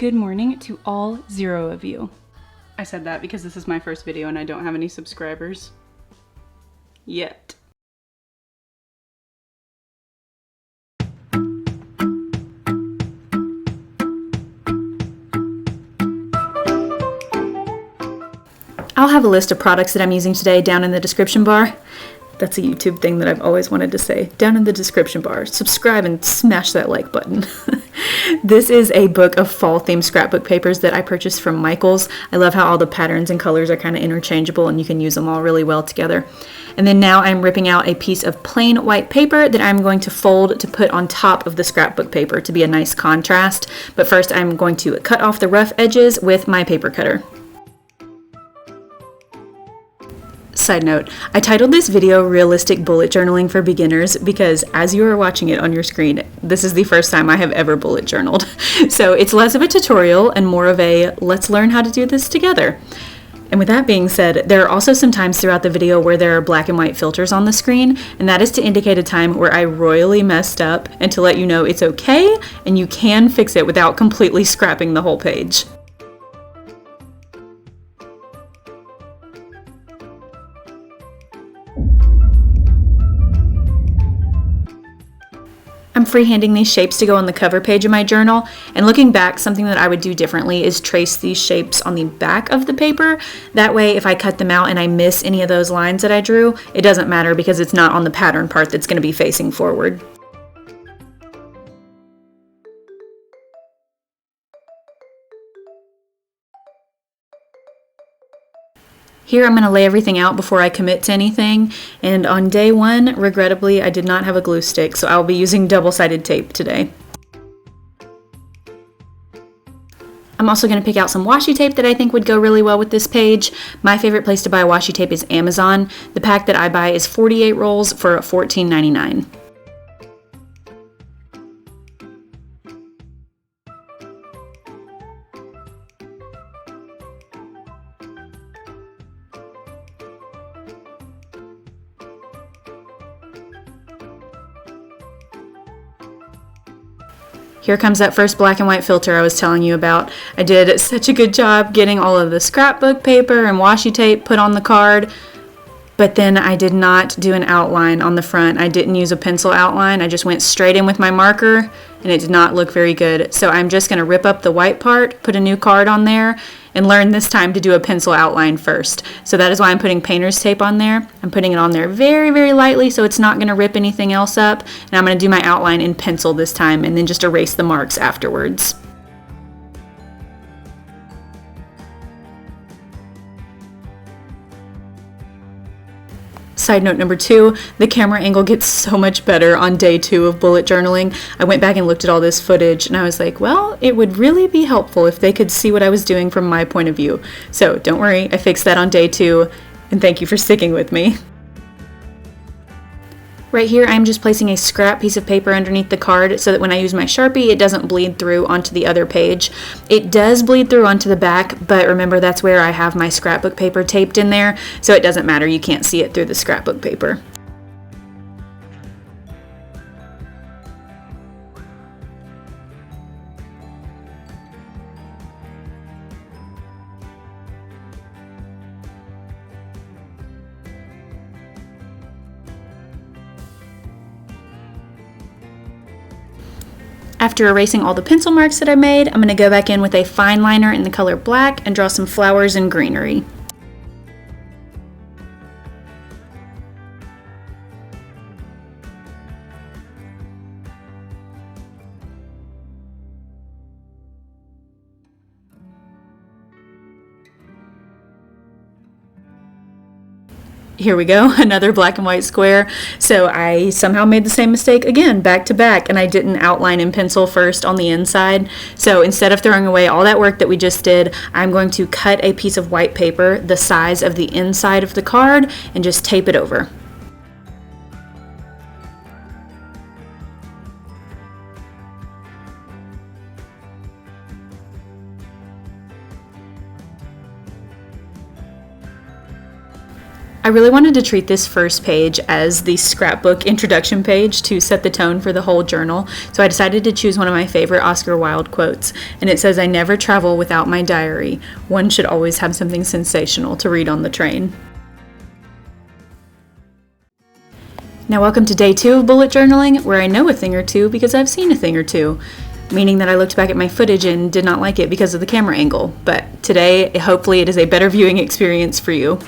Good morning to all 0 of you. I said that because this is my first video and I don't have any subscribers. Yet. I'll have a list of products that I'm using today down in the description bar. That's a YouTube thing that I've always wanted to say. Down in the description bar. Subscribe and smash that like button. This is a book of fall-themed scrapbook papers that I purchased from Michael's. I love how all the patterns and colors are kind of interchangeable and you can use them all really well together. And then now I'm ripping out a piece of plain white paper that I'm going to fold to put on top of the scrapbook paper to be a nice contrast. But first I'm going to cut off the rough edges with my paper cutter. Side note, I titled this video Realistic Bullet Journaling for Beginners because as you are watching it on your screen, this is the first time I have ever bullet journaled. So it's less of a tutorial and more of a let's learn how to do this together. And with that being said, there are also some times throughout the video where there are black and white filters on the screen, and that is to indicate a time where I royally messed up and to let you know it's okay and you can fix it without completely scrapping the whole page. I'm freehanding these shapes to go on the cover page of my journal, and looking back, something that I would do differently is trace these shapes on the back of the paper. That way, if I cut them out and I miss any of those lines that I drew, it doesn't matter because it's not on the pattern part that's going to be facing forward. Here I'm going to lay everything out before I commit to anything, and on day 1, regrettably, I did not have a glue stick, so I'll be using double-sided tape today. I'm also going to pick out some washi tape that I think would go really well with this page. My favorite place to buy washi tape is Amazon. The pack that I buy is 48 rolls for $14.99. Here comes that first black and white filter I was telling you about. I did such a good job getting all of the scrapbook paper and washi tape put on the card, but then I did not do an outline on the front. I didn't use a pencil outline. I just went straight in with my marker and it did not look very good. So I'm just going to rip up the white part, put a new card on there, and learn this time to do a pencil outline first. So that is why I'm putting painter's tape on there. I'm putting it on there very, very lightly so it's not going to rip anything else up. And I'm going to do my outline in pencil this time and then just erase the marks afterwards. Side note number 2, the camera angle gets so much better on day 2 of bullet journaling. I went back and looked at all this footage and I was like, well, it would really be helpful if they could see what I was doing from my point of view. So don't worry, I fixed that on day 2, and thank you for sticking with me. Right here, I'm just placing a scrap piece of paper underneath the card so that when I use my Sharpie, it doesn't bleed through onto the other page. It does bleed through onto the back, but remember that's where I have my scrapbook paper taped in there, so it doesn't matter. You can't see it through the scrapbook paper. After erasing all the pencil marks that I made, I'm going to go back in with a fine liner in the color black and draw some flowers and greenery. Here we go, another black and white square. So I somehow made the same mistake again, back to back, and I didn't outline in pencil first on the inside. So instead of throwing away all that work that we just did, I'm going to cut a piece of white paper the size of the inside of the card and just tape it over. I really wanted to treat this first page as the scrapbook introduction page to set the tone for the whole journal, so I decided to choose one of my favorite Oscar Wilde quotes, and it says, "I never travel without my diary. One should always have something sensational to read on the train." Now welcome to day 2 of bullet journaling, where I know a thing or two because I've seen a thing or two. Meaning that I looked back at my footage and did not like it because of the camera angle. But today, hopefully it is a better viewing experience for you.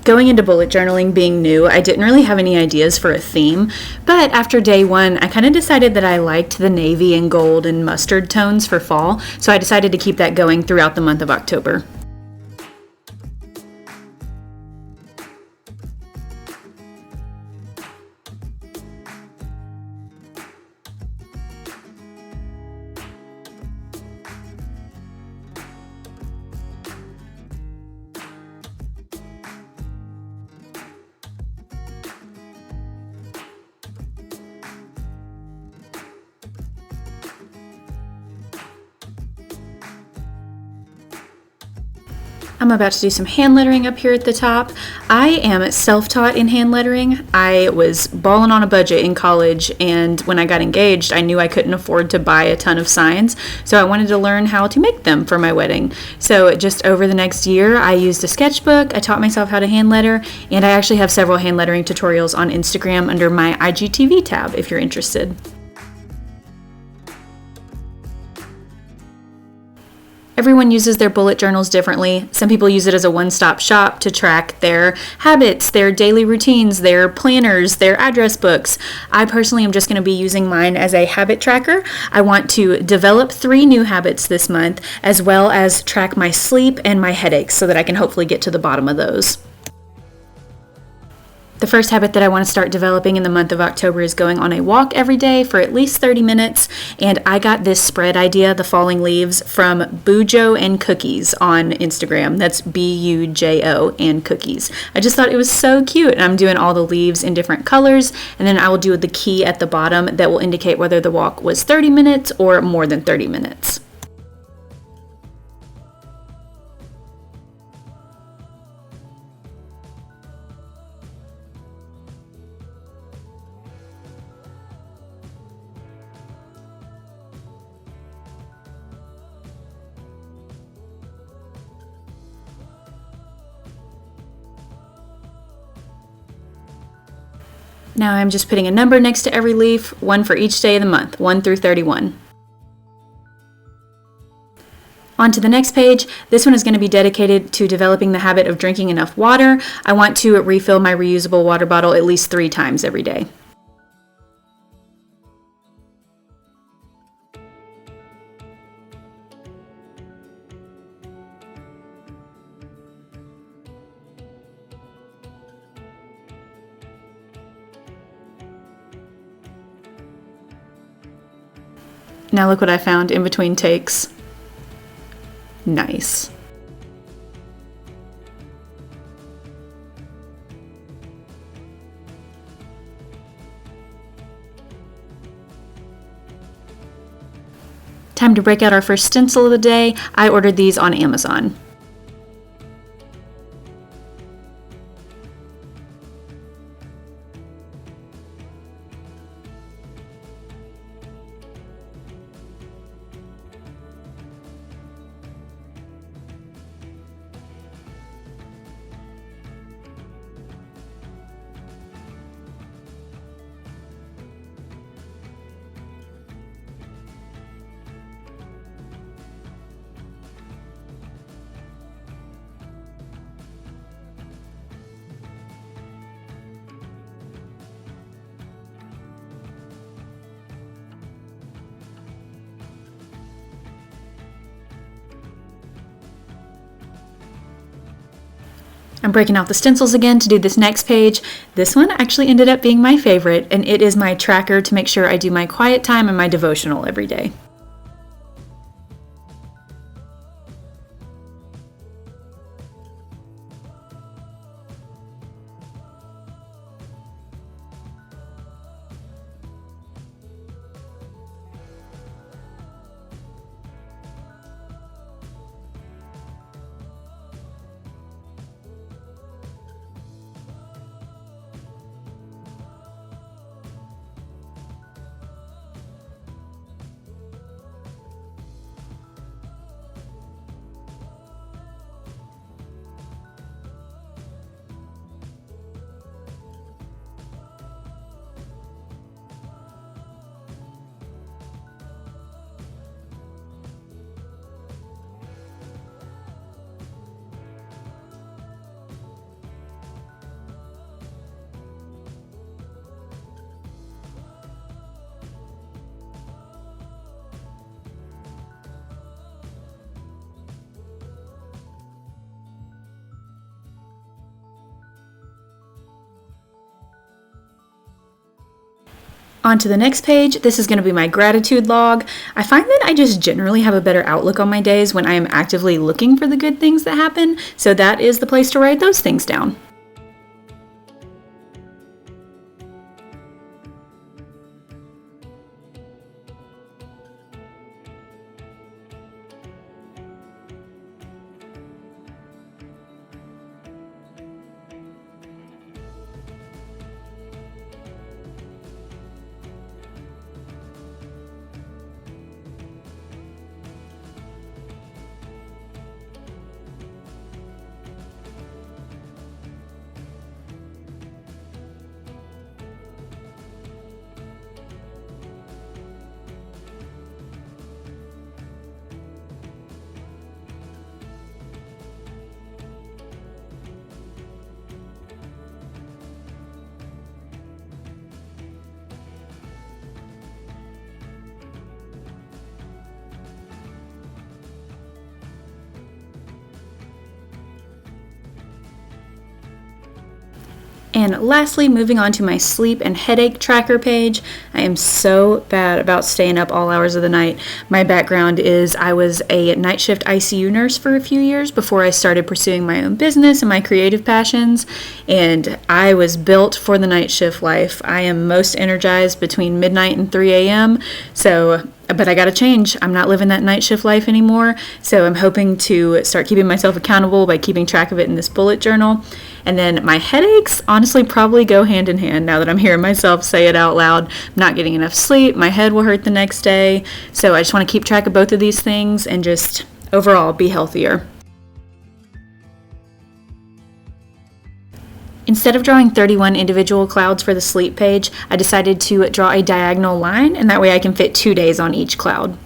Going into bullet journaling being new, I didn't really have any ideas for a theme, but after day 1, I kind of decided that I liked the navy and gold and mustard tones for fall, so I decided to keep that going throughout the month of October. I'm about to do some hand lettering up here at the top. I am self-taught in hand lettering. I was balling on a budget in college, and when I got engaged, I knew I couldn't afford to buy a ton of signs, so I wanted to learn how to make them for my wedding. So just over the next year, I used a sketchbook, I taught myself how to hand letter, and I actually have several hand lettering tutorials on Instagram under my IGTV tab if you're interested. Everyone uses their bullet journals differently. Some people use it as a one-stop shop to track their habits, their daily routines, their planners, their address books. I personally am just going to be using mine as a habit tracker. I want to develop 3 new habits this month, as well as track my sleep and my headaches so that I can hopefully get to the bottom of those. The first habit that I want to start developing in the month of October is going on a walk every day for at least 30 minutes, and I got this spread idea, the falling leaves, from Bujo and Cookies on Instagram. That's Bujo and Cookies. I just thought it was so cute, and I'm doing all the leaves in different colors, and then I will do the key at the bottom that will indicate whether the walk was 30 minutes or more than 30 minutes. Now I'm just putting a number next to every leaf, one for each day of the month, 1 through 31. On to the next page. This one is going to be dedicated to developing the habit of drinking enough water. I want to refill my reusable water bottle at least 3 times every day. Now look what I found in between takes. Nice. Time to break out our first stencil of the day. I ordered these on Amazon. I'm breaking out the stencils again to do this next page. This one actually ended up being my favorite, and it is my tracker to make sure I do my quiet time and my devotional every day. On to the next page. This is going to be my gratitude log. I find that I just generally have a better outlook on my days when I am actively looking for the good things that happen, so that is the place to write those things down. And lastly, moving on to my sleep and headache tracker page. I am so bad about staying up all hours of the night. My background is I was a night shift ICU nurse for a few years before I started pursuing my own business and my creative passions, and I was built for the night shift life. I am most energized between midnight and 3 a.m., but I gotta change. I'm not living that night shift life anymore, so I'm hoping to start keeping myself accountable by keeping track of it in this bullet journal. And then my headaches honestly probably go hand in hand now that I'm hearing myself say it out loud. I'm not getting enough sleep, my head will hurt the next day, so I just want to keep track of both of these things and just overall be healthier. Instead of drawing 31 individual clouds for the sleep page, I decided to draw a diagonal line, and that way I can fit 2 days on each cloud.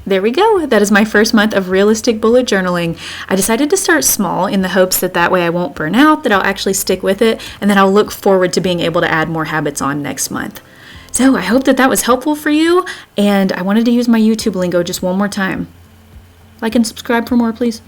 There we go. That is my first month of realistic bullet journaling. I decided to start small in the hopes that way I won't burn out, that I'll actually stick with it, and that I'll look forward to being able to add more habits on next month. So I hope that was helpful for you, and I wanted to use my YouTube lingo just one more time. Like and subscribe for more, please.